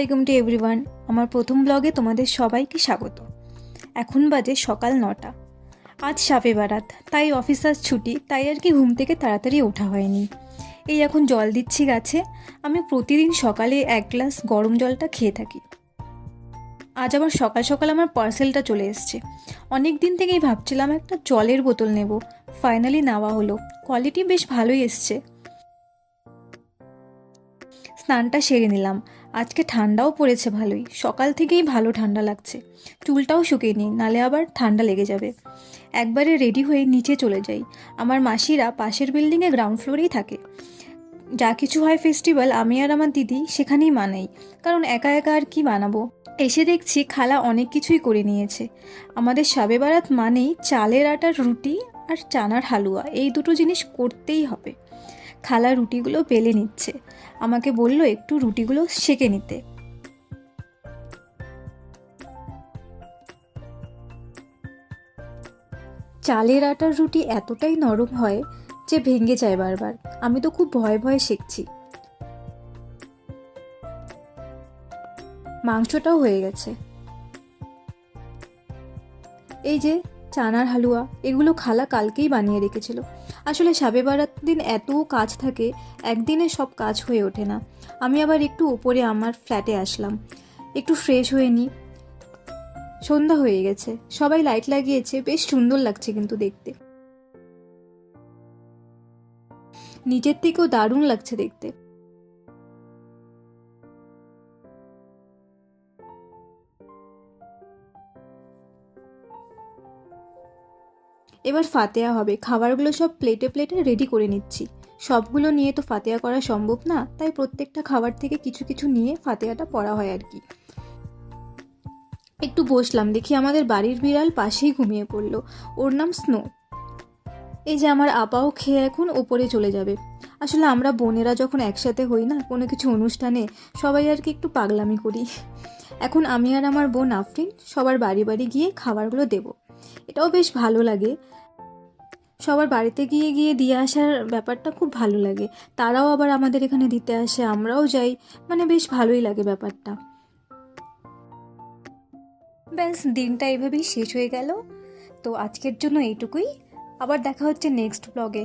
আলাইকুম to everyone. আমার প্রথম ব্লগে তোমাদের সবাইকে স্বাগত। এখন বাজে সকাল 9টা। আজ শবে বারাত, তাই অফিস আজ ছুটি, তাই আর কি ঘুম থেকে তাড়াতাড়ি ওঠা হয়নি। এই এখন জল দিচ্ছি গাছে। আমি প্রতিদিন সকালে 1 গ্লাস গরম জলটা খেয়ে থাকি। আজ আবার সকাল সকাল আমার পার্সেলটা চলে এসছে। অনেক দিন থেকেই ভাবছিলাম একটা জলের বোতল নেব, ফাইনালি নেওয়া হলো। কোয়ালিটি বেশ ভালোই এসছে। স্নানটা সেরে নিলাম। আজকে ঠান্ডাও পড়েছে ভালোই, সকাল থেকেই ভালো ঠান্ডা লাগছে। চুলটাও শুকিয়ে নিই, নালে আবার ঠান্ডা লেগে যাবে। একবারে রেডি হয়ে নিচে চলে যাই। আমার মাসিরা পাশের বিল্ডিংয়ে গ্রাউন্ড ফ্লোরেই থাকে। যা কিছু হয় ফেস্টিভ্যাল আমি আর আমার দিদি সেখানেই মানাই, কারণ একা একা আর কি বানাবো। এসে দেখছি খালা অনেক কিছুই করে নিয়েছে। আমাদের শবে বারাত মানেই চালের আটার রুটি আর চানার হালুয়া, এই দুটো জিনিস করতেই হবে। খালা রুটিগুলো বেলে নিচ্ছে, আমাকে বলল একটু রুটিগুলো সেঁকে নিতে। চালের আটার রুটি এতটাই নরম হয় যে ভেঙে যায় বারবার। আমি তো খুব ভয়ে ভয়ে সেঁকছি। মাংসটাও হয়ে গেছে। এই যে চানার হালুয়া, এগুলো খালা কালকেই বানিয়ে রেখেছিল। আসলে শবে বারাত দিন এত কাজ থাকে, একদিনে সব কাজ হয়ে ওঠে না। আমি আবার একটু উপরে আমার ফ্ল্যাটে আসলাম, একটু ফ্রেশ হয়ে নিই। সন্ধ্যা হয়ে গেছে, সবাই লাইট লাগিয়েছে, বেশ সুন্দর লাগছে কিন্তু দেখতে। নিচের থেকেও দারুণ লাগছে দেখতে। এবার ফাতেহা হবে। খাবারগুলো সব প্লেটে প্লেটে রেডি করে নিচ্ছি। সবগুলো নিয়ে তো ফাতেহা করা সম্ভব না, তাই প্রত্যেকটা খাবার থেকে কিছু কিছু নিয়ে ফাতেহাটা পড়া হয় আর কি। একটু বসলাম, দেখি আমাদের বাড়ির বিড়াল পাশেই ঘুমিয়ে পড়লো। ওর নাম স্নো। এই যে আমার আপাও খেয়ে এখন ওপরে চলে যাবে। আসলে আমরা বোনেরা যখন একসাথে হই না কোনো কিছু অনুষ্ঠানে, সবাই আর কি একটু পাগলামি করি। এখন আমি আর আমার বোন আফরিন সবার বাড়ি বাড়ি গিয়ে খাবারগুলো দেব। এটাও বেশ ভালো লাগে। সবার বাড়িতে গিয়ে গিয়ে দিয়ে আসার ব্যাপারটা খুব ভালো লাগে। তারাও আবার আমাদের এখানে দিতে আসে, আমরাও যাই, মানে বেশ ভালোই লাগে ব্যাপারটা। ব্যাস দিনটা এইভাবেই শেষ হয়ে গেল। তো আজকের জন্য এইটুকুই। আবার দেখা হচ্ছে নেক্সট ব্লগে।